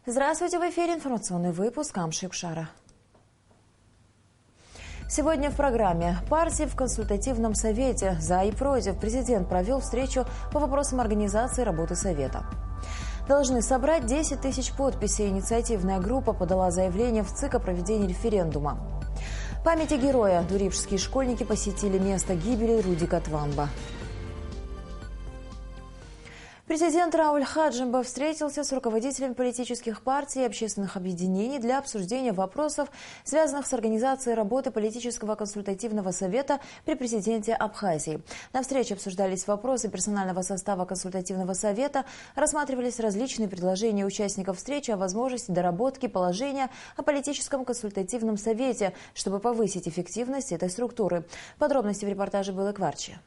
Здравствуйте, в эфире информационный выпуск Амши-Кшара. Сегодня в программе «Партии в консультативном совете. За и против». Президент провел встречу по вопросам организации работы Совета. Должны собрать 10 тысяч подписей. Инициативная группа подала заявление в ЦИК о проведении референдума. Памяти героя. Дурипшские школьники посетили место гибели Рудика Твамба. Президент Рауль Хаджимба встретился с руководителями политических партий и общественных объединений для обсуждения вопросов, связанных с организацией работы политического консультативного совета при президенте Абхазии. На встрече обсуждались вопросы персонального состава консультативного совета, рассматривались различные предложения участников встречи о возможности доработки положения о политическом консультативном совете, чтобы повысить эффективность этой структуры. Подробности в репортаже Белы Кварчи.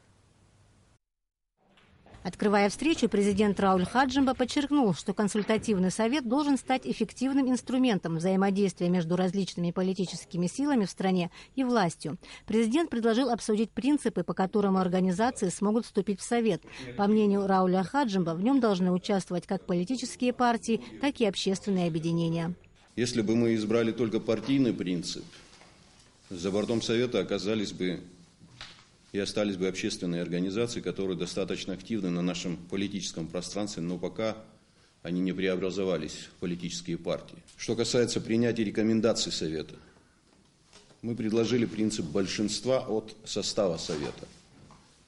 Открывая встречу, президент Рауль Хаджимба подчеркнул, что консультативный совет должен стать эффективным инструментом взаимодействия между различными политическими силами в стране и властью. Президент предложил обсудить принципы, по которым организации смогут вступить в совет. По мнению Рауля Хаджимба, в нем должны участвовать как политические партии, так и общественные объединения. Если бы мы избрали только партийный принцип, за бортом совета оказались бы и остались бы общественные организации, которые достаточно активны на нашем политическом пространстве, но пока они не преобразовались в политические партии. Что касается принятия рекомендаций Совета, мы предложили принцип большинства от состава Совета,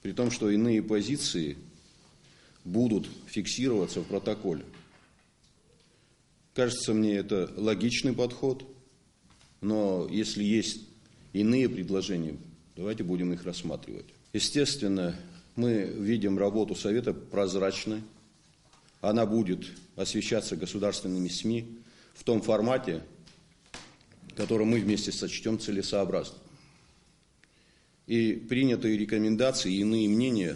при том, что иные позиции будут фиксироваться в протоколе. Кажется мне, это логичный подход, но если есть иные предложения, давайте будем их рассматривать. Естественно, мы видим работу Совета прозрачной. Она будет освещаться государственными СМИ в том формате, который мы вместе сочтем целесообразным. И принятые рекомендации и иные мнения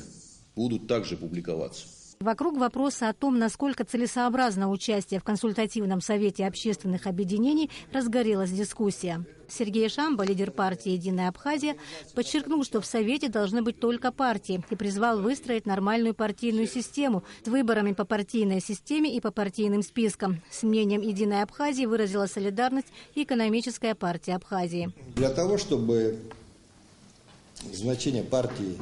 будут также публиковаться. Вокруг вопроса о том, насколько целесообразно участие в консультативном совете общественных объединений, разгорелась дискуссия. Сергей Шамба, лидер партии «Единая Абхазия», подчеркнул, что в совете должны быть только партии, и призвал выстроить нормальную партийную систему с выборами по партийной системе и по партийным спискам. С мнением «Единой Абхазии» выразила солидарность и экономическая партия Абхазии. Для того, чтобы значение партии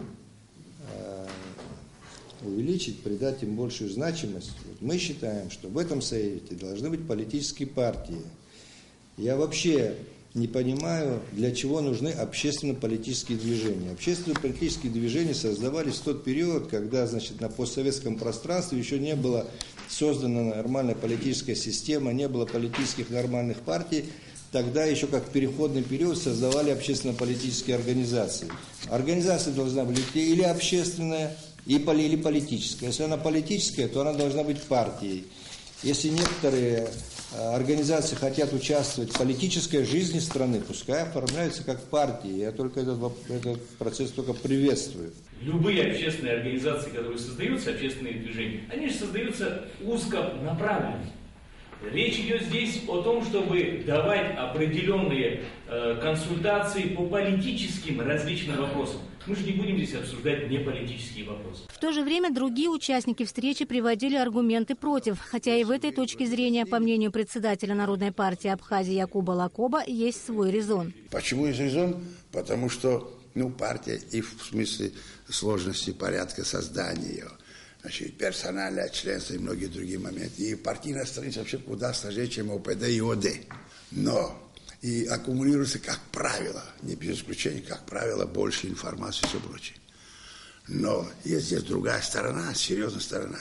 увеличить, придать им большую значимость, мы считаем, что в этом совете должны быть политические партии. Я вообще не понимаю, для чего нужны общественно-политические движения. Общественно-политические движения создавались в тот период, когда, значит, на постсоветском пространстве еще не была создана нормальная политическая система, не было политических нормальных партий. Тогда еще как в переходный период создавали общественно-политические организации. Организация должна быть или общественная, или политическая. Если она политическая, то она должна быть партией. Если некоторые организации хотят участвовать в политической жизни страны, пускай оформляются как партии. Я только этот процесс только приветствую. Любые общественные организации, которые создаются, общественные движения, они же создаются узконаправленно. Речь идет здесь о том, чтобы давать определенные консультации по политическим различным вопросам. Мы же не будем здесь обсуждать неполитические вопросы. В то же время другие участники встречи приводили аргументы против, хотя и в этой точке зрения, по мнению председателя Народной партии Абхазии Якуба Лакоба, есть свой резон. Почему есть резон? Потому что партия и в смысле сложности порядка создания ее, значит, персональное членство и многие другие моменты. И партийная страница вообще куда сложнее, чем ОПД и ОД. Но и аккумулируется, как правило, не без исключения, как правило, больше информации и все прочее. Но есть здесь другая сторона, серьезная сторона.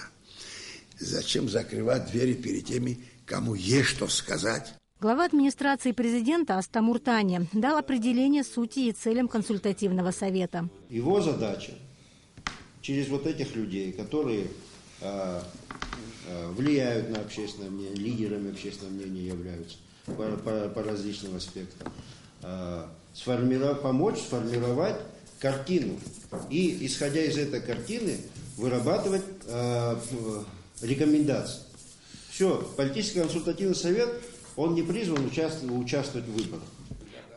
Зачем закрывать двери перед теми, кому есть что сказать? Глава администрации президента Астамур Тани дал определение сути и целям консультативного совета. Его задача через вот этих людей, которые влияют на общественное мнение, лидерами общественного мнения являются по различным аспектам, помочь сформировать картину и, исходя из этой картины, вырабатывать рекомендации. Все, политический консультативный совет, он не призван участвовать в выборах.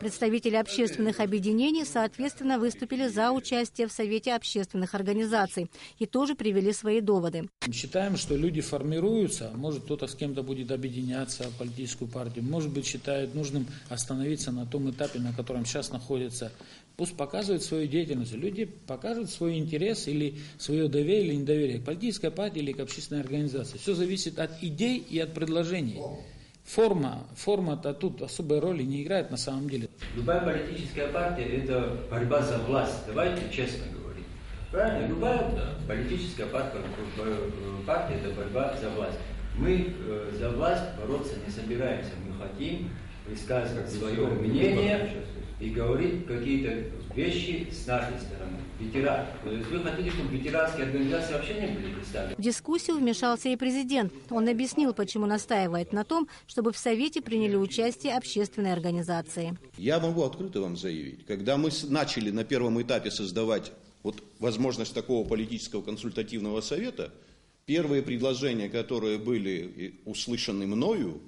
Представители общественных объединений, соответственно, выступили за участие в Совете общественных организаций и тоже привели свои доводы. Считаем, что люди формируются, может кто-то с кем-то будет объединяться в политическую партию, может быть считает нужным остановиться на том этапе, на котором сейчас находится. Пусть показывают свою деятельность, люди покажут свой интерес или свое доверие или недоверие к политической партии или к общественной организации. Все зависит от идей и от предложений. Форма-то тут особой роли не играет на самом деле. Любая политическая партия – это борьба за власть. Давайте честно говорить. Правильно? Любая политическая партия – это борьба за власть. Мы за власть бороться не собираемся. Мы хотим высказывать свое мнение и говорить какие-то вещи с нашей стороны. Вы хотите, чтобы ветеранские организации вообще не были представлены? В дискуссию вмешался и президент. Он объяснил, почему настаивает на том, чтобы в Совете приняли участие общественные организации. Я могу открыто вам заявить, когда мы начали на первом этапе создавать возможность такого политического консультативного совета, первые предложения, которые были услышаны мною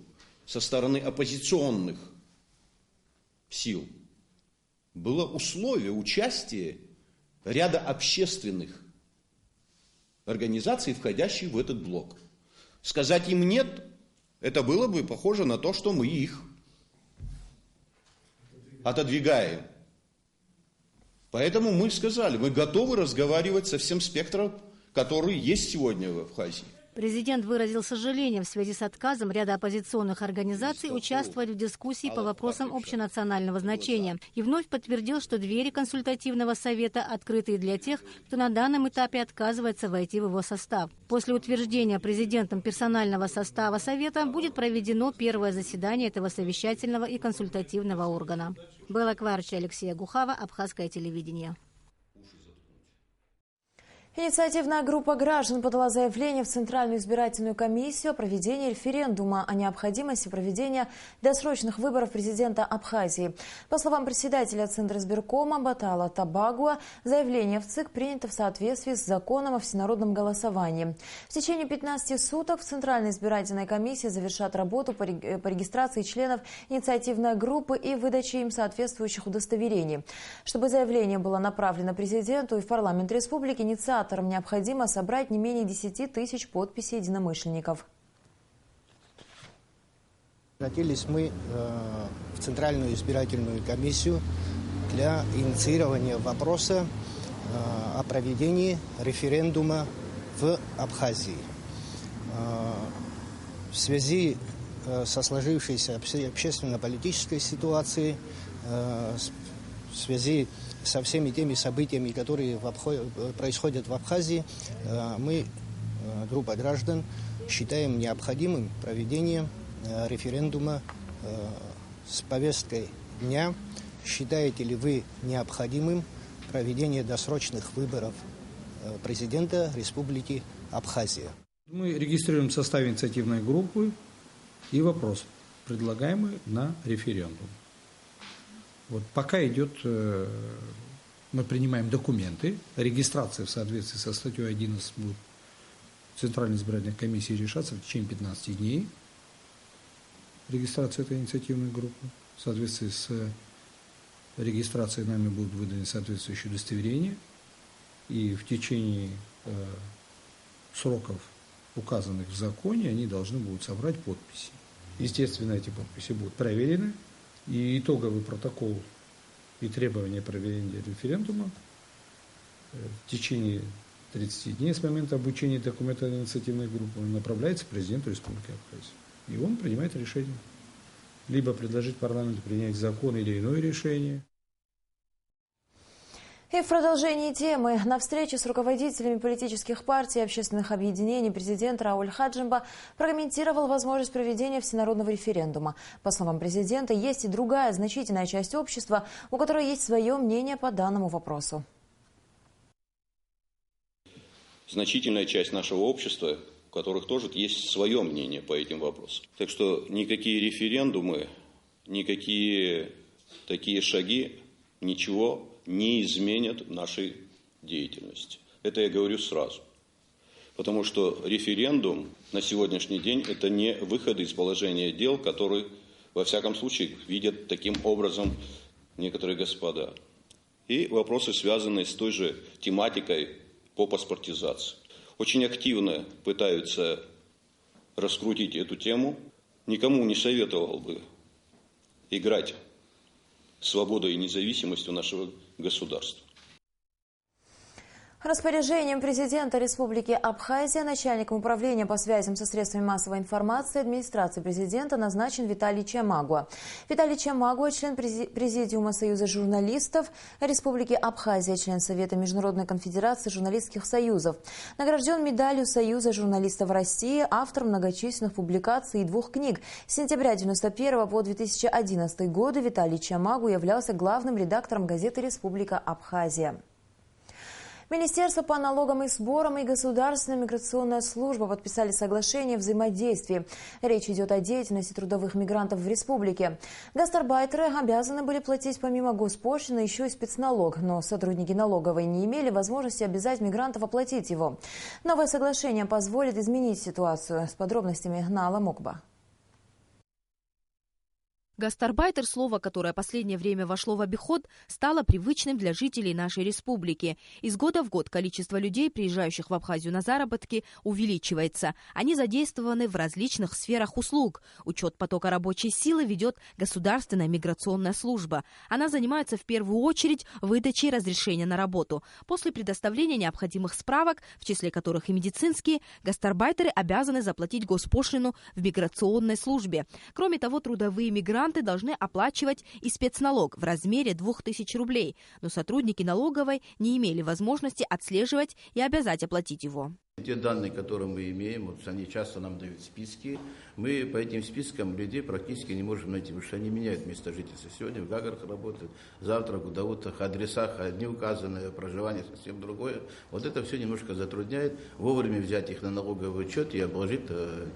со стороны оппозиционных сил, было условие участия ряда общественных организаций, входящих в этот блок. Сказать им «нет» – это было бы похоже на то, что мы их отодвигаем. Поэтому мы сказали, мы готовы разговаривать со всем спектром, который есть сегодня в Абхазии. Президент выразил сожаление в связи с отказом ряда оппозиционных организаций участвовать в дискуссии по вопросам общенационального значения и вновь подтвердил, что двери консультативного совета открыты для тех, кто на данном этапе отказывается войти в его состав. После утверждения президентом персонального состава совета будет проведено первое заседание этого совещательного и консультативного органа. Белла Кварчи, Алексея Гухава, Абхазское телевидение. Инициативная группа граждан подала заявление в Центральную избирательную комиссию о проведении референдума о необходимости проведения досрочных выборов президента Абхазии. По словам председателя Центризбиркома Батала Табагуа, заявление в ЦИК принято в соответствии с законом о всенародном голосовании. В течение 15 суток в Центральной избирательной комиссии завершат работу по регистрации членов инициативной группы и выдаче им соответствующих удостоверений. Чтобы заявление было направлено президенту и в парламент республики, инициаторам необходимо собрать не менее 10 тысяч подписей единомышленников. Обратились мы в Центральную избирательную комиссию для инициирования вопроса о проведении референдума в Абхазии. В связи со сложившейся общественно-политической ситуацией, в связи со всеми теми событиями, которые происходят в Абхазии, мы, группа граждан, считаем необходимым проведение референдума с повесткой дня. Считаете ли вы необходимым проведение досрочных выборов президента Республики Абхазия? Мы регистрируем в составе инициативной группы и вопрос, предлагаемый на референдум. Вот пока идет, мы принимаем документы, регистрация в соответствии со статьей 11 будет в Центральной избирательной комиссии решаться в течение 15 дней. Регистрация этой инициативной группы. В соответствии с регистрацией нами будут выданы соответствующие удостоверения. И в течение сроков, указанных в законе, они должны будут собрать подписи. Естественно, эти подписи будут проверены. И итоговый протокол и требования проведения референдума в течение 30 дней с момента обучения документа инициативной группы направляется президенту Республики Абхазия. И он принимает решение. Либо предложить парламенту принять закон или иное решение. И в продолжении темы. На встрече с руководителями политических партий и общественных объединений президент Рауль Хаджимба прокомментировал возможность проведения всенародного референдума. По словам президента, есть и другая значительная часть общества, у которой есть свое мнение по данному вопросу. Значительная часть нашего общества, у которых тоже есть свое мнение по этим вопросам. Так что никакие референдумы, никакие такие шаги, ничего не изменят нашей деятельности. Это я говорю сразу. Потому что референдум на сегодняшний день – это не выход из положения дел, которые, во всяком случае, видят таким образом некоторые господа. И вопросы, связанные с той же тематикой по паспортизации. Очень активно пытаются раскрутить эту тему. Никому не советовал бы играть свободой и независимостью нашего государства. Распоряжением президента Республики Абхазия начальником управления по связям со средствами массовой информации администрации президента назначен Виталий Чамагуа. Виталий Чамагуа – член Президиума Союза журналистов Республики Абхазия, член Совета Международной конфедерации журналистских союзов. Награжден медалью Союза журналистов России, автор многочисленных публикаций и 2 книг. С сентября 1991 по 2011 годы Виталий Чамагуа являлся главным редактором газеты «Республика Абхазия». Министерство по налогам и сборам и Государственная миграционная служба подписали соглашение о взаимодействии. Речь идет о деятельности трудовых мигрантов в республике. Гастарбайтеры обязаны были платить помимо госпошлины еще и спецналог, но сотрудники налоговой не имели возможности обязать мигрантов оплатить его. Новое соглашение позволит изменить ситуацию. С подробностями Нала Мукба. Гастарбайтер, слово, которое последнее время вошло в обиход, стало привычным для жителей нашей республики. Из года в год количество людей, приезжающих в Абхазию на заработки, увеличивается. Они задействованы в различных сферах услуг. Учет потока рабочей силы ведет Государственная миграционная служба. Она занимается в первую очередь выдачей разрешения на работу. После предоставления необходимых справок, в числе которых и медицинские, гастарбайтеры обязаны заплатить госпошлину в миграционной службе. Кроме того, трудовые мигранты должны оплачивать и спецналог в размере 2000 рублей, но сотрудники налоговой не имели возможности отслеживать и обязать оплатить его. Те данные, которые мы имеем, вот они часто нам дают списки. Мы по этим спискам людей практически не можем найти, потому что они меняют место жительства. Сегодня в Гагарах работают, завтра в Гудаутах, адресах одни указаны, проживание совсем другое. Вот это все немножко затрудняет вовремя взять их на налоговый учет и обложить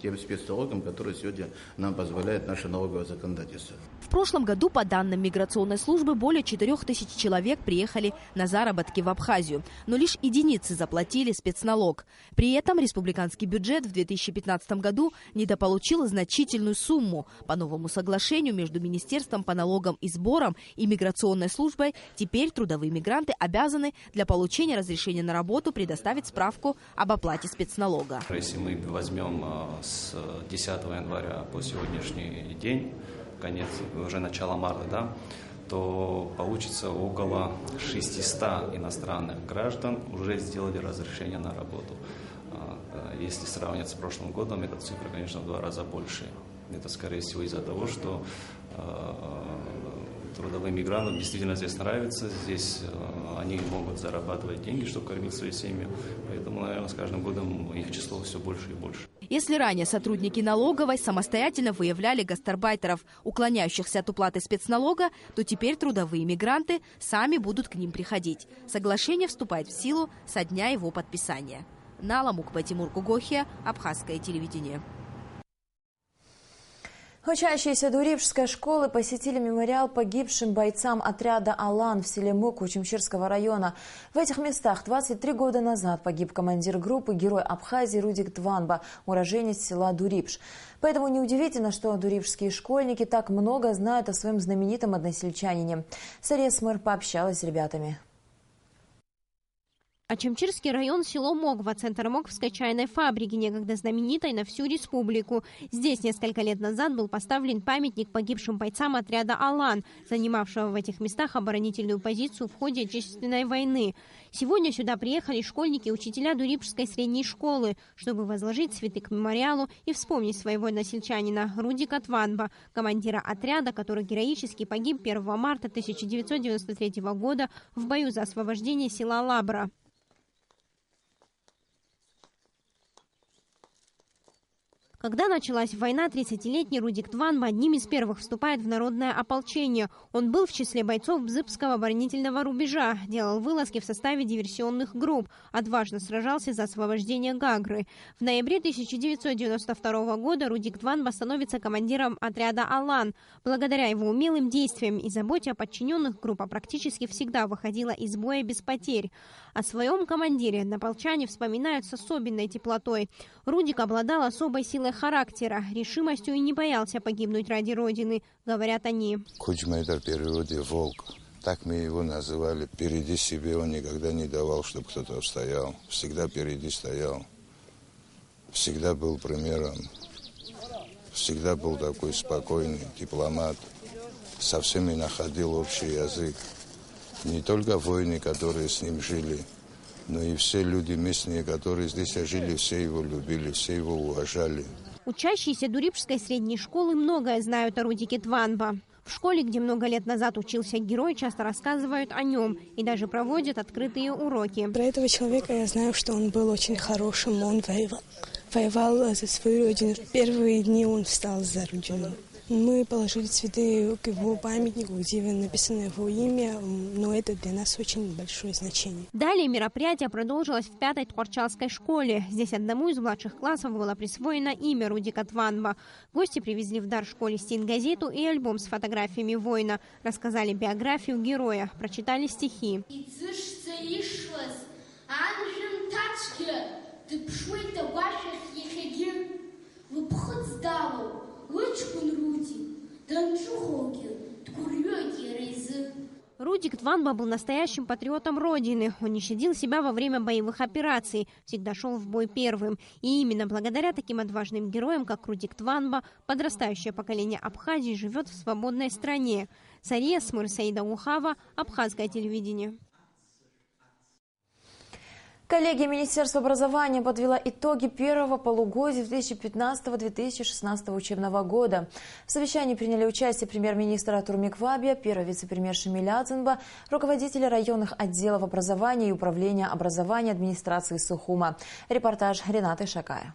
тем спецналогом, который сегодня нам позволяет наше налоговое законодательство. В прошлом году, по данным миграционной службы, более 4000 человек приехали на заработки в Абхазию, но лишь единицы заплатили спецналог. При этом республиканский бюджет в 2015 году недополучил значительную сумму. По новому соглашению между Министерством по налогам и сборам и миграционной службой теперь трудовые мигранты обязаны для получения разрешения на работу предоставить справку об оплате спецналога. Если мы возьмем с 10 января по сегодняшний день, конец, уже начало марта, да, то получится около 600 иностранных граждан уже сделали разрешение на работу. Если сравнивать с прошлым годом, эта цифра, конечно, в 2 раза больше. Это, скорее всего, из-за того, что трудовым мигрантам действительно здесь нравится, здесь они могут зарабатывать деньги, чтобы кормить свою семью. Поэтому, наверное, с каждым годом их число все больше и больше. Если ранее сотрудники налоговой самостоятельно выявляли гастарбайтеров, уклоняющихся от уплаты спецналога, то теперь трудовые мигранты сами будут к ним приходить. Соглашение вступает в силу со дня его подписания. Нала Мукба, Тимур Кугохия, Абхазское телевидение. Учащиеся Дурипшской школы посетили мемориал погибшим бойцам отряда «Алан» в селе Мук Учимчирского района. В этих местах 23 года назад погиб командир группы, герой Абхазии Рудик Тванба, уроженец села Дурипш. Поэтому неудивительно, что дурипшские школьники так много знают о своем знаменитом односельчанине. Сария Смыр пообщалась с ребятами. Очимчирский район, село Могва, центр Могвской чайной фабрики, некогда знаменитой на всю республику. Здесь несколько лет назад был поставлен памятник погибшим бойцам отряда «Алан», занимавшего в этих местах оборонительную позицию в ходе Отечественной войны. Сегодня сюда приехали школьники и учителя Дурипшской средней школы, чтобы возложить цветы к мемориалу и вспомнить своего односельчанина Рудика Тванба, командира отряда, который героически погиб 1 марта 1993 года в бою за освобождение села Лабра. Когда началась война, 30-летний Рудик Тванба одним из первых вступает в народное ополчение. Он был в числе бойцов Бзыбского оборонительного рубежа, делал вылазки в составе диверсионных групп, отважно сражался за освобождение Гагры. В ноябре 1992 года Рудик Тванба становится командиром отряда «Алан». Благодаря его умелым действиям и заботе о подчиненных, группа практически всегда выходила из боя без потерь. О своем командире однополчане вспоминают с особенной теплотой. Рудик обладал особой силой характера, решимостью и не боялся погибнуть ради Родины, говорят они. Кучма — это в переводе «волк». Так мы его называли. Впереди себе он никогда не давал, чтобы кто-то стоял. Всегда впереди стоял. Всегда был примером. Всегда был такой спокойный дипломат. Со всеми находил общий язык. Не только воины, которые с ним жили, но и все люди местные, которые здесь жили, все его любили, все его уважали. Учащиеся Дурипшской средней школы многое знают о Рудике Тванба. В школе, где много лет назад учился герой, часто рассказывают о нем и даже проводят открытые уроки. Про этого человека я знаю, что он был очень хорошим, он воевал за свою родину. В первые дни он встал за родину. Мы положили цветы к его памятнику, где написано его имя, но это для нас очень большое значение. Далее мероприятие продолжилось в 5-й Тхорчалской школе. Здесь одному из младших классов было присвоено имя Рудика Тванба. Гости привезли в дар школе стенгазету и альбом с фотографиями воина. Рассказали биографию героя, прочитали стихи. Рудик Тванба был настоящим патриотом Родины. Он не щадил себя во время боевых операций, всегда шел в бой первым. И именно благодаря таким отважным героям, как Рудик Тванба, подрастающее поколение Абхазии живет в свободной стране. Сария Смырсаида Ухава, Абхазское телевидение. Коллегия Министерства образования подвела итоги первого полугодия 2015-2016 учебного года. В совещании приняли участие премьер-министр Атур Миквабия, первый вице-премьер Шамиль Адзенба, руководители районных отделов образования и управления образования администрации Сухума. Репортаж Ренаты Шакая.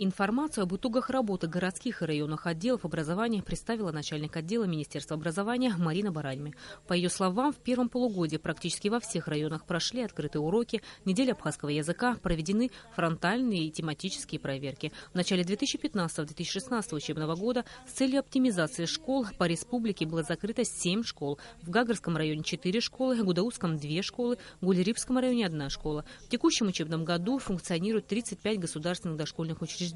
Информацию об итогах работы городских и районных отделов образования представила начальник отдела Министерства образования Марина Баральми. По ее словам, в первом полугодии практически во всех районах прошли открытые уроки, неделя абхазского языка, проведены фронтальные и тематические проверки. В начале 2015-2016 учебного года с целью оптимизации школ по республике было закрыто 7 школ. В Гагарском районе 4 школы, в Гудауском 2 школы, в Гульрипском районе 1 школа. В текущем учебном году функционирует 35 государственных дошкольных учреждений,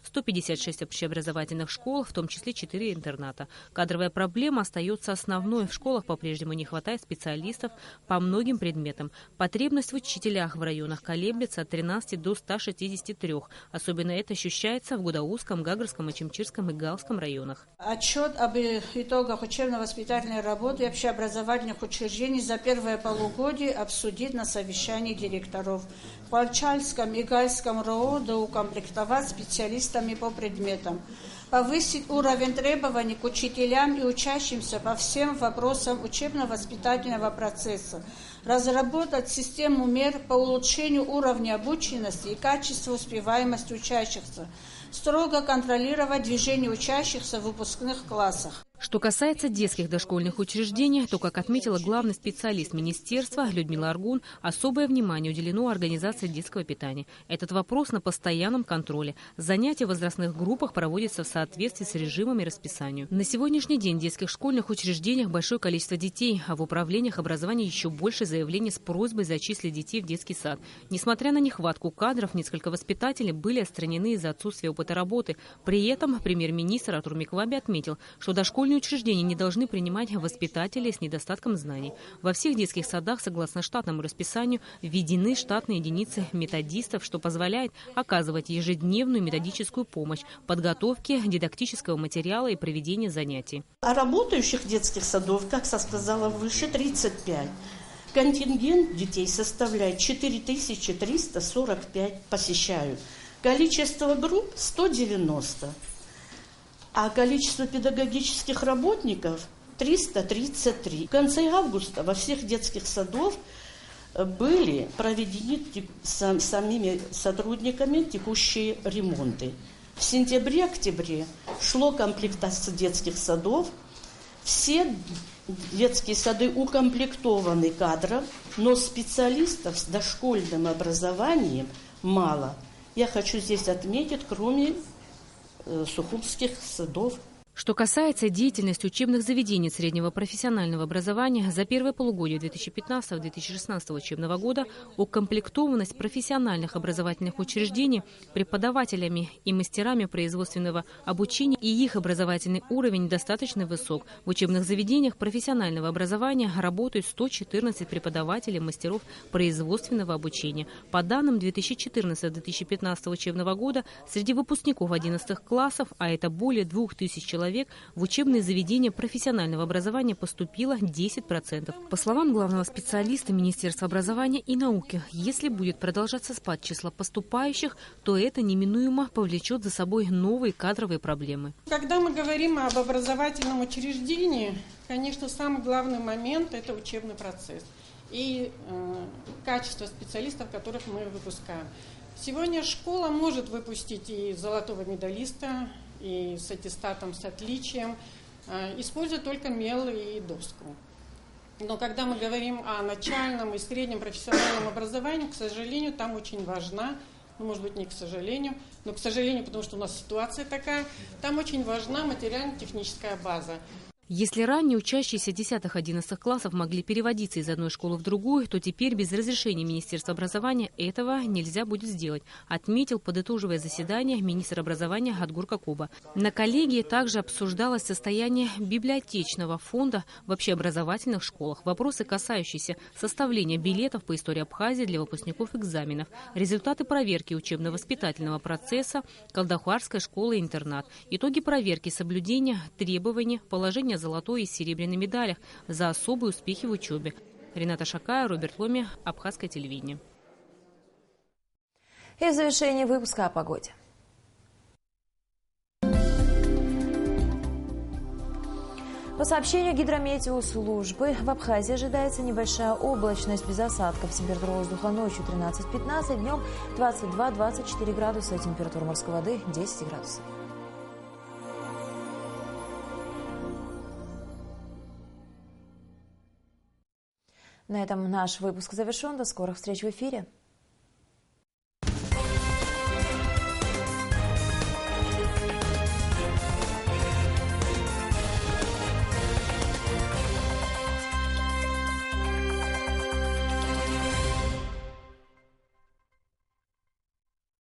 156 общеобразовательных школ, в том числе 4 интерната. Кадровая проблема остается основной. В школах по-прежнему не хватает специалистов по многим предметам. Потребность в учителях в районах колеблется от 13 до 163. Особенно это ощущается в Гудауском, Гагарском, Ачимчирском и Галском районах. Отчет об итогах учебно-воспитательной работы общеобразовательных учреждений за первое полугодие обсудить на совещании директоров. В Пальчальском и Гальском РОО доукомплектовать специалистами по предметам, повысить уровень требований к учителям и учащимся по всем вопросам учебно-воспитательного процесса, разработать систему мер по улучшению уровня обученности и качества успеваемости учащихся, строго контролировать движение учащихся в выпускных классах. Что касается детских дошкольных учреждений, то, как отметила главный специалист министерства Людмила Аргун, особое внимание уделено организации детского питания. Этот вопрос на постоянном контроле. Занятия в возрастных группах проводятся в соответствии с режимом и расписанием. На сегодняшний день в детских школьных учреждениях большое количество детей, а в управлениях образования еще больше заявлений с просьбой зачислить детей в детский сад. Несмотря на нехватку кадров, несколько воспитателей были отстранены из-за отсутствия опыта работы. При этом премьер-министр Атур Миквабия отметил, что дошкольные учреждения не должны принимать воспитателей с недостатком знаний. Во всех детских садах, согласно штатному расписанию, введены штатные единицы методистов, что позволяет оказывать ежедневную методическую помощь, подготовке дидактического материала и проведения занятий. А работающих детских садов, как я сказала выше, 35. Контингент детей составляет 4345 посещают. Количество групп 190. А количество педагогических работников 333. В конце августа во всех детских садах были проведены самими сотрудниками текущие ремонты. В сентябре-октябре шло комплектация детских садов. Все детские сады укомплектованы кадром, но специалистов с дошкольным образованием мало. Я хочу здесь отметить, кроме сухумских садов. Что касается деятельности учебных заведений среднего профессионального образования, за первое полугодие 2015-2016 учебного года укомплектованность профессиональных образовательных учреждений преподавателями и мастерами производственного обучения и их образовательный уровень достаточно высок. В учебных заведениях профессионального образования работают 114 преподавателей и мастеров производственного обучения. По данным 2014-2015 учебного года, среди выпускников 11 классов, а это более 2000 человек, в учебные заведения профессионального образования поступило 10%. По словам главного специалиста Министерства образования и науки, если будет продолжаться спад числа поступающих, то это неминуемо повлечет за собой новые кадровые проблемы. Когда мы говорим об образовательном учреждении, конечно, самый главный момент – это учебный процесс и качество специалистов, которых мы выпускаем. Сегодня школа может выпустить и золотого медалиста, и с аттестатом, с отличием, используя только мел и доску. Но когда мы говорим о начальном и среднем профессиональном образовании, к сожалению, там очень важна, ну, может быть, не к сожалению, но к сожалению, потому что у нас ситуация такая, там очень важна материально-техническая база. Если ранее учащиеся 10-11 классов могли переводиться из одной школы в другую, то теперь без разрешения Министерства образования этого нельзя будет сделать, отметил, подытоживая заседание, министр образования Адгур Какуба. На коллегии также обсуждалось состояние библиотечного фонда в общеобразовательных школах, вопросы, касающиеся составления билетов по истории Абхазии для выпускников экзаменов, результаты проверки учебно-воспитательного процесса Калдахуарской школы-интернат, итоги проверки соблюдения требований, положения золотой и серебряной медалях за особые успехи в учебе. Рената Шакая, Роберт Ломи, Абхазское телевидение. И в завершении выпуска о погоде. По сообщению гидрометеослужбы, в Абхазии ожидается небольшая облачность без осадков. Температура воздуха ночью 13-15, днем 22-24 градуса, температура морской воды 10 градусов. На этом наш выпуск завершен. До скорых встреч в эфире.